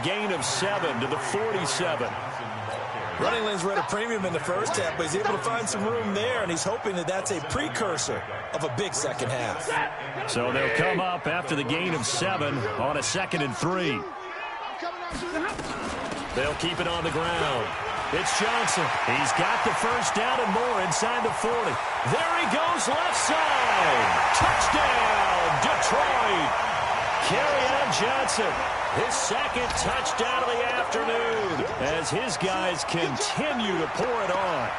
gain of 7 to the 47. Running lanes were at a premium in the first half, but he's able to find some room there, and he's hoping that that's a precursor of a big second half. So they'll come up after the gain of 7 on a 2nd and 3. They'll keep it on the ground. It's Johnson. He's got the first down and more inside the 40. There he goes, left side. Touchdown, Detroit. Kerryon Johnson, his 2nd touchdown of the afternoon as his guys continue to pour it on.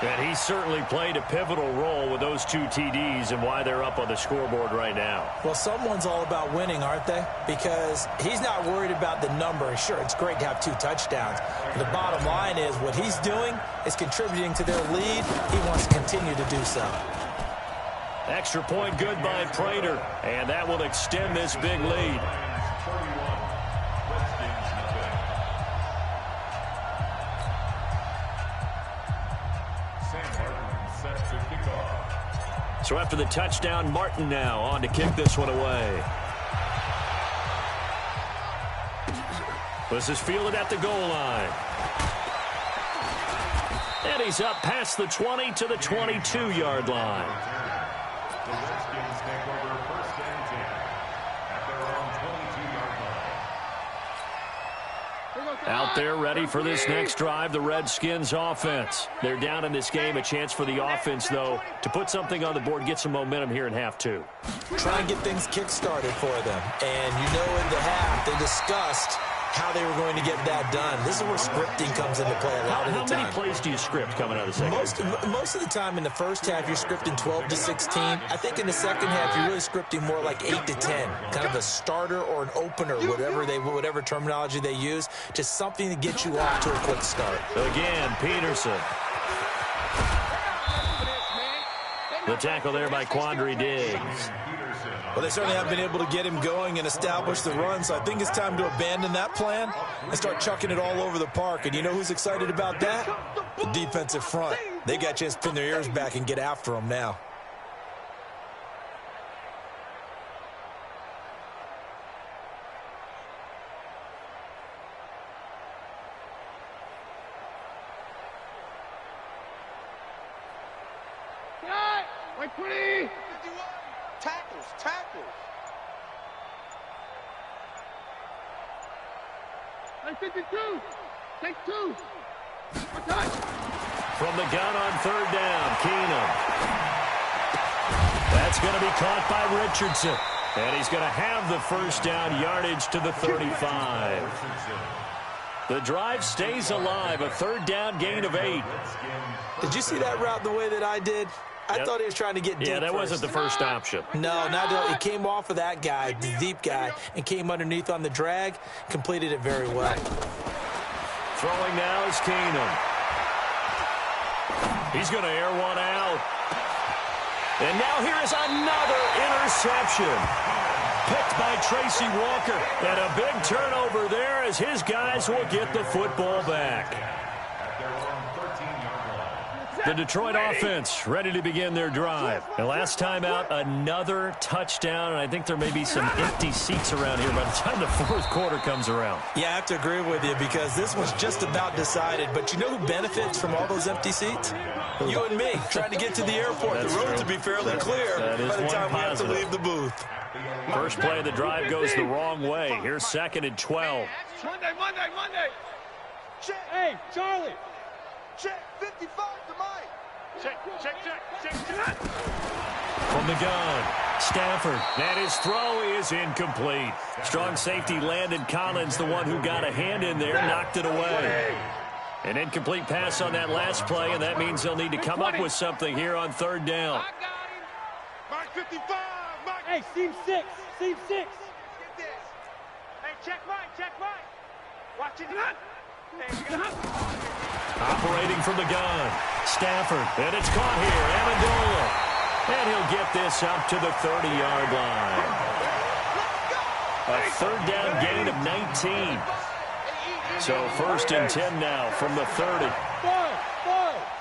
And he certainly played a pivotal role with those 2 TDs and why they're up on the scoreboard right now. Well, someone's all about winning, aren't they? Because he's not worried about the number. Sure, it's great to have 2 touchdowns. But the bottom line is what he's doing is contributing to their lead. He wants to continue to do so. Extra point good by Prater, and that will extend this big lead. So after the touchdown, Martin now on to kick this one away. This is fielded at the goal line. And he's up past the 20 to the 22-yard line. The Redskins take over 1st and 10 at their own 22-yard line. Out there ready for this next drive, the Redskins offense. They're down in this game. A chance for the offense, though, to put something on the board, get some momentum here in half 2. Try and get things kick-started for them. And you know in the half they discussed how they were going to get that done. This is where scripting comes into play a lot of the time. How many plays do you script coming out of the second? Most of the time in the first half, you're scripting 12 to 16. I think in the second half, you're really scripting more like 8 to 10. Kind of a starter or an opener, whatever terminology they use. Just something to get you off to a quick start. Again, Peterson. The tackle there by Quandre Diggs. Well, they certainly have been able to get him going and establish the run, so I think it's time to abandon that plan and start chucking it all over the park. And you know who's excited about that? The defensive front. They got a chance to pin their ears back and get after him now. Tackles. 52. Take 2. From the gun on 3rd down, Keenum. That's going to be caught by Richardson. And he's going to have the first down yardage to the 35. The drive stays alive, a 3rd down gain of 8. Did you see that route the way that I did? I thought he was trying to get deep. Yeah, that wasn't the first option. No, not he came off of that guy, the deep guy, and came underneath on the drag, completed it very well. Throwing now is Keenum. He's going to air one out. And now here is another interception. Picked by Tracy Walker. And a big turnover there as his guys will get the football back. The Detroit offense ready to begin their drive. And last time out, another touchdown, and I think there may be some empty seats around here by the time the 4th quarter comes around. Yeah, I have to agree with you because this was just about decided. But you know who benefits from all those empty seats? You and me, trying to get to the airport. That's the roads true. will be fairly clear by the time we have to leave the booth. First play of the drive goes the wrong way. Here's 2nd and 12. Monday. Hey, Charlie. Check 55 to Mike. Check. From the gun, Stafford. And his throw is incomplete. Strong safety Landon Collins, the one who got a hand in there, knocked it away. An incomplete pass on that last play, and that means they'll need to come up with something here on 3rd down. I got him. Mark 55. Mark. Hey, seam 6. Get this. Hey, check Mike. Watch it. Operating from the gun, Stafford, and it's caught here, Amendola. And he'll get this up to the 30-yard line. A 3rd down gain of 19. So 1st and 10 now from the 30.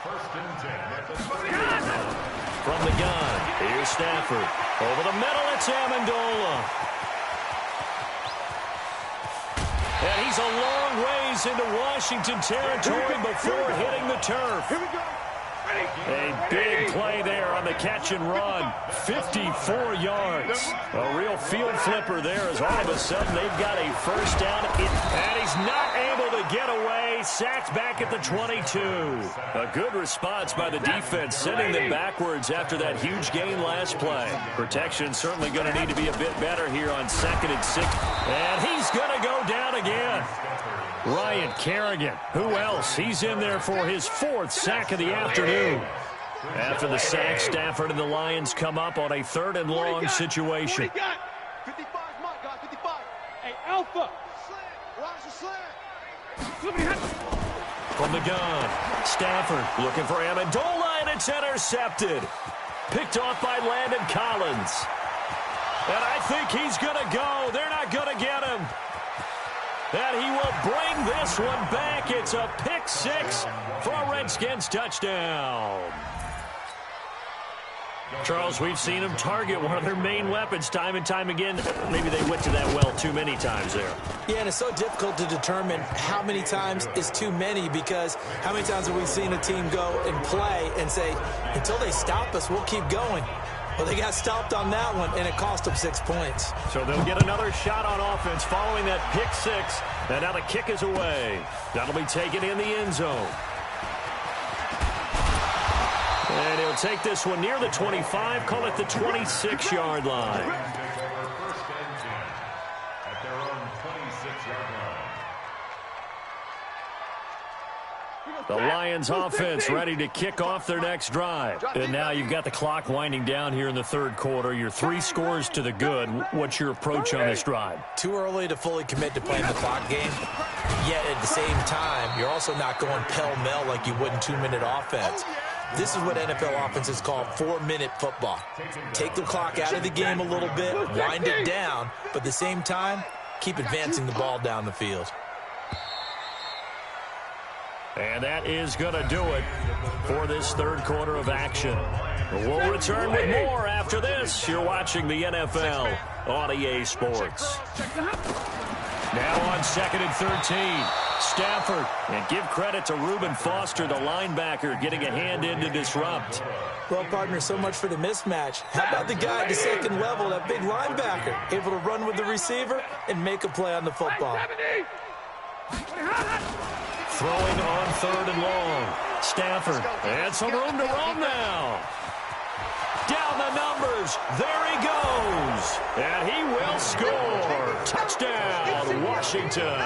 1st and 10. From the gun, here's Stafford. Over the middle, it's Amendola. And he's a long ways into Washington territory before hitting the turf. Here we go. A big play there on the catch and run. 54 yards. A real field flipper there as all of a sudden they've got a first down. And he's not able to get away. Sacked back at the 22. A good response by the defense, sending them backwards after that huge gain last play. Protection certainly going to need to be a bit better here on 2nd and 6. And he's going to go down again. Ryan Kerrigan. Who else? He's in there for his 4th sack of the afternoon. After the sack, Stafford and the Lions come up on a 3rd and long situation. 55, Mike, guys, 55. Hey, Alpha. Watch the slant. From the gun, Stafford looking for Amendola, and it's intercepted. Picked off by Landon Collins. And I think he's going to go. They're not going to get him. And he will bring this one back. It's a pick 6 for a Redskins touchdown. Charles, we've seen them target one of their main weapons time and time again. Maybe they went to that well too many times there. Yeah, and it's so difficult to determine how many times is too many, because how many times have we seen a team go and play and say, until they stop us, we'll keep going. Well, they got stopped on that one, and it cost them 6 points. So they'll get another shot on offense following that pick 6. And now the kick is away. That'll be taken in the end zone. And he'll take this one near the 25, call it the 26-yard line. First and 10 at their own 26-yard line. The Lions offense ready to kick off their next drive. And now you've got the clock winding down here in the 3rd quarter. You're 3 scores to the good. What's your approach on this drive? Too early to fully commit to playing the clock game. Yet at the same time, you're also not going pell-mell like you would in 2-minute offense. This is what NFL offenses call 4-minute football. Take the clock out of the game a little bit, wind it down, but at the same time, keep advancing the ball down the field. And that is going to do it for this 3rd quarter of action. We'll return with more after this. You're watching the NFL on EA Sports. Now on 2nd and 13. Stafford. And give credit to Reuben Foster, the linebacker, getting a hand in to disrupt. Well, partner, so much for the mismatch. How about the guy at the 2nd level, that big linebacker, able to run with the receiver and make a play on the football. Throwing on 3rd and long. Stafford. And some room to roam now. Down the numbers. There he goes. And he will score. Touchdown, Washington.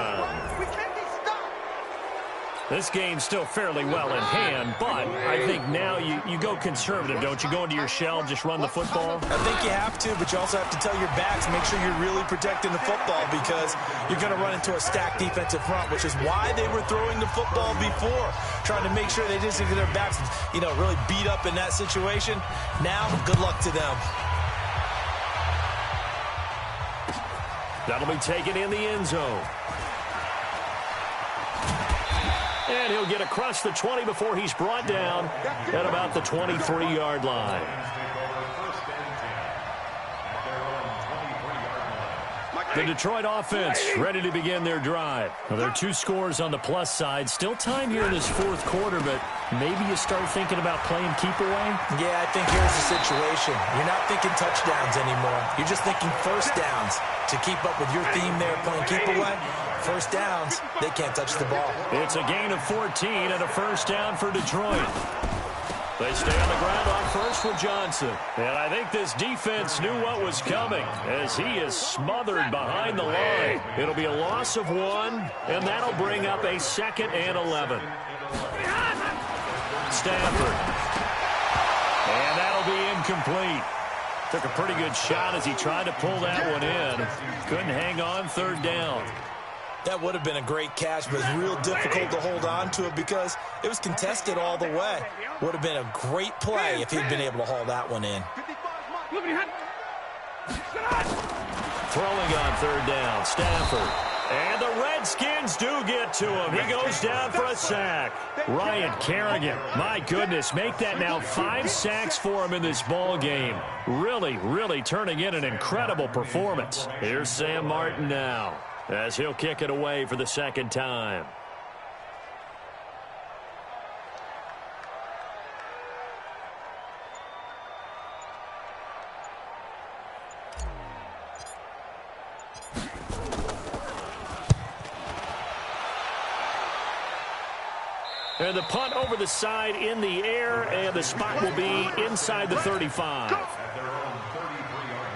This game's still fairly well in hand, but I think now you go conservative, don't you? Go into your shell, just run the football? I think you have to, but you also have to tell your backs, make sure you're really protecting the football, because you're going to run into a stacked defensive front, which is why they were throwing the football before, trying to make sure they just get their backs, really beat up in that situation. Now, good luck to them. That'll be taken in the end zone. And he'll get across the 20 before he's brought down at about the 23-yard line. The Detroit offense ready to begin their drive. Well, there are 2 scores on the plus side. Still time here in this 4th quarter, but maybe you start thinking about playing keep away? Yeah, I think here's the situation. You're not thinking touchdowns anymore. You're just thinking first downs to keep up with your theme there, playing keep away. First downs, they can't touch the ball. It's a gain of 14 and a first down for Detroit. They stay on the ground on first with Johnson. And I think this defense knew what was coming as he is smothered behind the line. It'll be a loss of 1, and that'll bring up a 2nd and 11. Stafford. And that'll be incomplete. Took a pretty good shot as he tried to pull that one in. Couldn't hang on 3rd down. That would have been a great catch, but it's real difficult to hold on to it because it was contested all the way. Would have been a great play if he'd been able to haul that one in. Throwing on 3rd down, Stafford. And the Redskins do get to him. He goes down for a sack. Ryan Kerrigan, my goodness, make that now 5 sacks for him in this ball game. Really, really turning in an incredible performance. Here's Sam Martin now. as he'll kick it away for the second time. And the punt over the side in the air, and the spot will be inside the 35. At their own 33-yard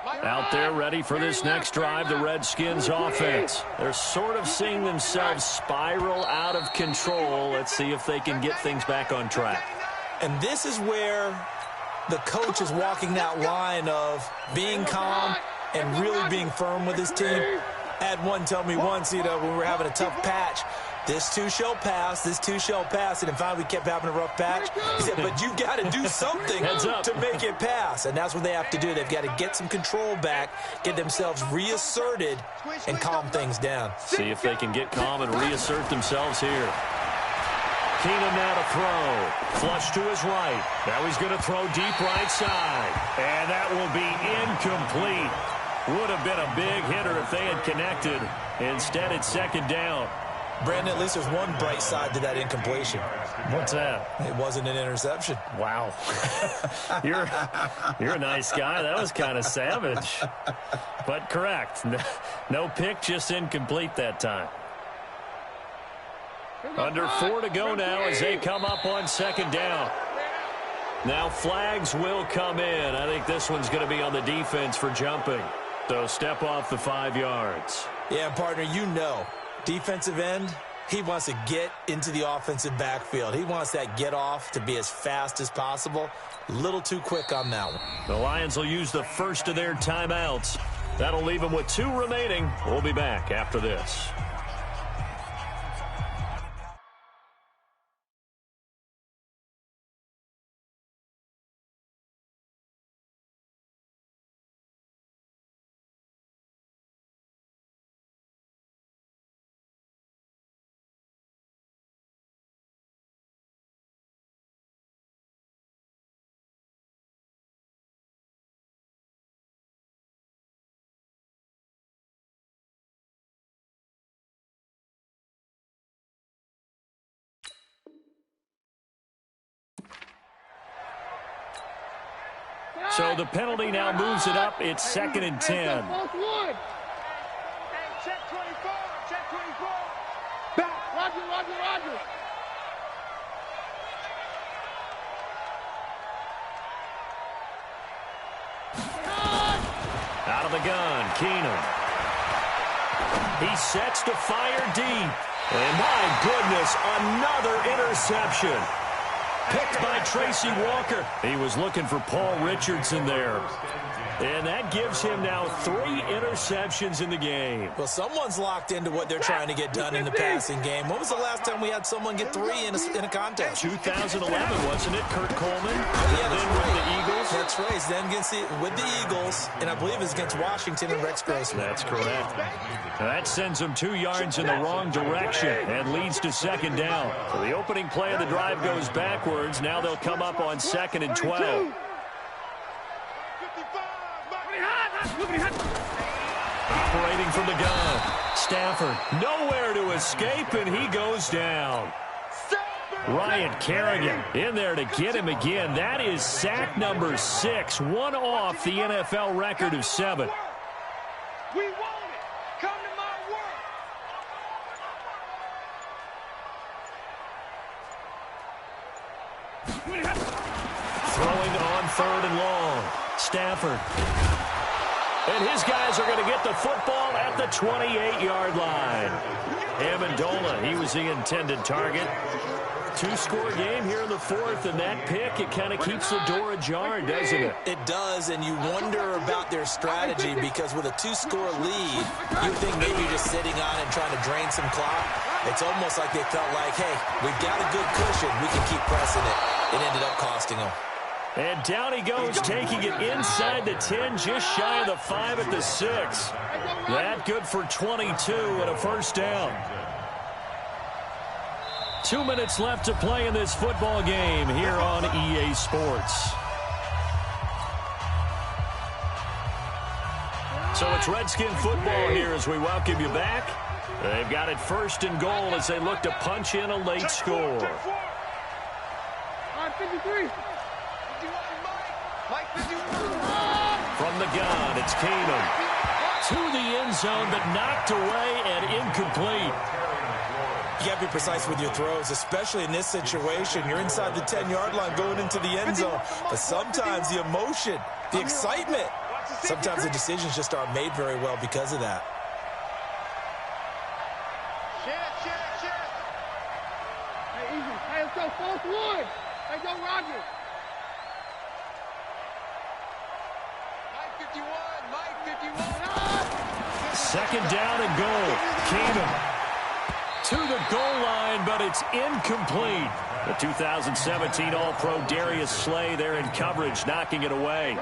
line. Out there ready for this next drive, the Redskins offense. They're sort of seeing themselves spiral out of control. Let's see if they can get things back on track. And this is where the coach is walking that line of being calm and really being firm with his team. I had one tell me once, when we were having a tough patch, this too shall pass, this too shall pass. And finally we kept having a rough patch. He said, but you got to do something to make it pass. And that's what they have to do. They've got to get some control back, get themselves reasserted, and calm things down. See if they can get calm and reassert themselves here. Keenum now to throw. Flush to his right. Now he's going to throw deep right side. And that will be incomplete. Would have been a big hitter if they had connected. Instead, it's second down. Brandon, at least there's one bright side to that incompletion. What's that? It wasn't an interception. Wow. You're a nice guy. That was kind of savage. But correct. No pick, just incomplete that time. Under 4 to go now as they come up on second down. Now flags will come in. I think this one's going to be on the defense for jumping. So step off the 5 yards. Yeah, partner, defensive end, he wants to get into the offensive backfield. He wants that get off to be as fast as possible. A little too quick on that one. The Lions will use the first of their timeouts. That'll leave them with 2 remaining. We'll be back after this. So the penalty now moves it up. It's 2nd and 10. Hey, check 24. Check 24. Back. Roger. Out of the gun, Keenum. He sets to fire deep. And my goodness, another interception. Picked by Tracy Walker. He was looking for Paul Richardson there. And that gives him now 3 interceptions in the game. Well, someone's locked into what they're trying to get done in the passing game. When was the last time we had someone get 3 in a contest? 2011, wasn't it? Kurt Coleman? Yeah, then with the Eagles? That's right. Then with the Eagles, and I believe it's against Washington and Rex Grossman. That's correct. That sends them 2 yards in the wrong direction and leads to second down. So the opening play of the drive goes backwards. Now they'll come up on 2nd and 12. Operating from the gun. Stafford nowhere to escape, and he goes down. Ryan Kerrigan in there to get him again. That is sack number 6, one off the NFL record of 7. We want it. Come to my work. Throwing on 3rd and long. Stafford. And his guys are going to get the football at the 28-yard line. Amendola, he was the intended target. 2-score game here in the 4th, and that pick, it kind of keeps the door ajar, doesn't it? It does, and you wonder about their strategy because with a 2-score lead, you think maybe you're just sitting on and trying to drain some clock. It's almost like they felt like, hey, we've got a good cushion. We can keep pressing it. It ended up costing them. And down he goes, taking it inside the 10, just shy of the 5 at the 6. That good for 22 and a first down. 2 minutes left to play in this football game here on EA Sports. So it's Redskin football here as we welcome you back. They've got it first and goal as they look to punch in a late score. 53. From the gun, it's Keenum. To the end zone, but knocked away and incomplete. You got to be precise with your throws, especially in this situation. You're inside the 10-yard line going into the end zone. But sometimes the emotion, the excitement, sometimes the decisions just aren't made very well because of that. Hey, easy. Hey, let's go. 4th 1. Hey, go, Roger. Mike 51. Second down and goal. Keenum to the goal line, but it's incomplete. The 2017 All-Pro Darius Slay there in coverage, knocking it away.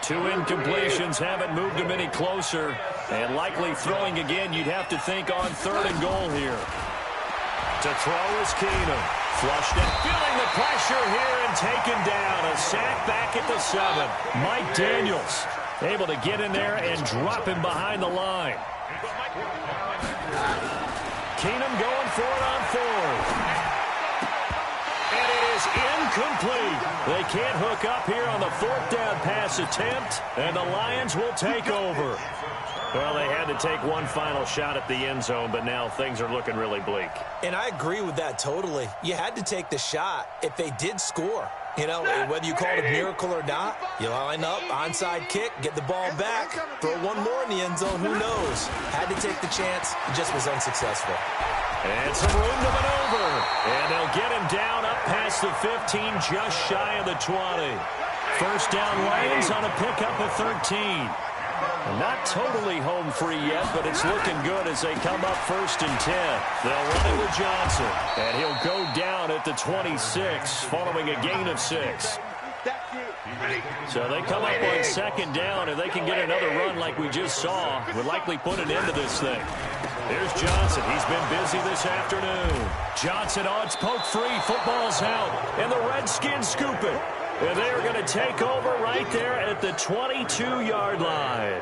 2 incompletions haven't moved him any closer, and likely throwing again, you'd have to think on 3rd and goal here. To throw is Keenum. Flushed it, feeling the pressure here and taken down. A sack back at the 7. Mike Daniels able to get in there and drop him behind the line. Keenum going for it on 4th. And it is incomplete. They can't hook up here on the 4th down pass attempt, and the Lions will take over. Well, they had to take one final shot at the end zone, but now things are looking really bleak. And I agree with that totally. You had to take the shot if they did score. You know, whether you call it a miracle or not, you line up, onside kick, get the ball back, throw one more in the end zone, who knows? Had to take the chance, just was unsuccessful. And some room to maneuver. And they'll get him down up past the 15, just shy of the 20. First down Lions on a pickup of 13. Not totally home free yet, but it's looking good as they come up 1st and 10. They'll run it with Johnson, and he'll go down at the 26 following a gain of 6. So they come up on 2nd down, and they can get another run like we just saw. Would likely put an end to this thing. Here's Johnson. He's been busy this afternoon. Johnson, oh, it's poke free. Football's out, and the Redskins scoop it. And they are going to take over right there at the 22-yard line.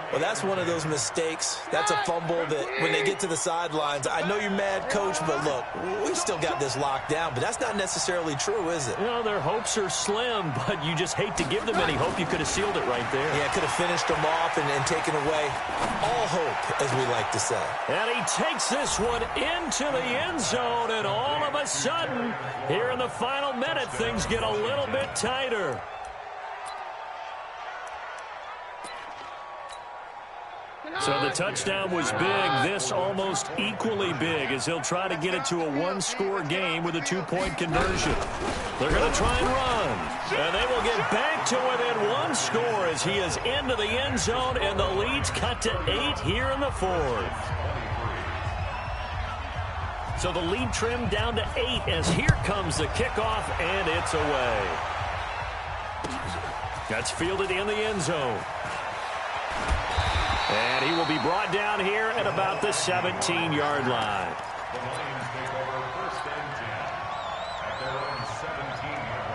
Well, that's one of those mistakes. That's a fumble that when they get to the sidelines, I know you're mad, Coach, but look, we still got this locked down. But that's not necessarily true, is it? You know, their hopes are slim, but you just hate to give them any hope. You could have sealed it right there. Yeah, could have finished them off and taken away all hope, as we like to say. And he takes this one into the end zone, and all of a sudden, here in the final minute, things get a little bit tighter. So the touchdown was big. This almost equally big as he'll try to get it to a 1-score game with a 2-point conversion. They're going to try and run. And they will get back to within 1 score as he is into the end zone, and the lead's cut to 8 here in the 4th. So the lead trimmed down to 8 as here comes the kickoff, and it's away. That's fielded in the end zone. And he will be brought down here at about the 17-yard line. The Lions take over 1st and 10 at their own 17-yard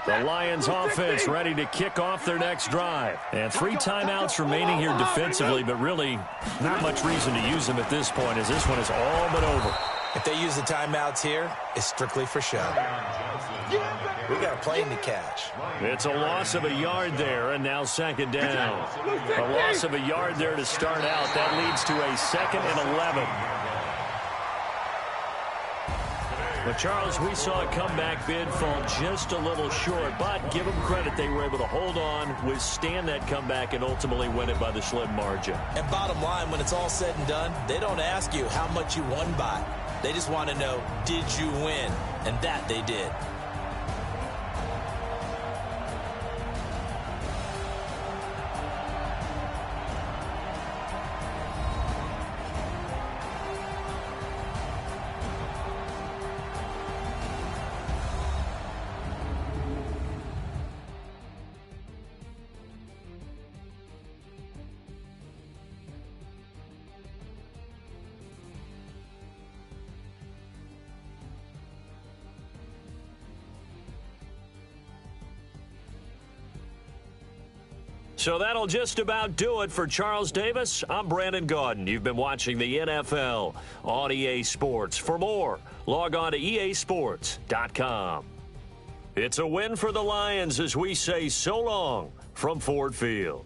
line. The Lions offense ready to kick off their next drive. And 3 timeouts remaining here defensively, but really not much reason to use them at this point as this one is all but over. If they use the timeouts here, it's strictly for show. We got a plane to catch. It's a loss of a yard there, and now 2nd down. A loss of a yard there to start out. That leads to a 2nd and 11. But, Charles, we saw a comeback bid fall just a little short, but give them credit, they were able to hold on, withstand that comeback, and ultimately win it by the slim margin. And bottom line, when it's all said and done, they don't ask you how much you won by. They just want to know, did you win? And that they did. So that'll just about do it for Charles Davis. I'm Brandon Gaudin. You've been watching the NFL on EA Sports. For more, log on to easports.com. It's a win for the Lions as we say so long from Ford Field.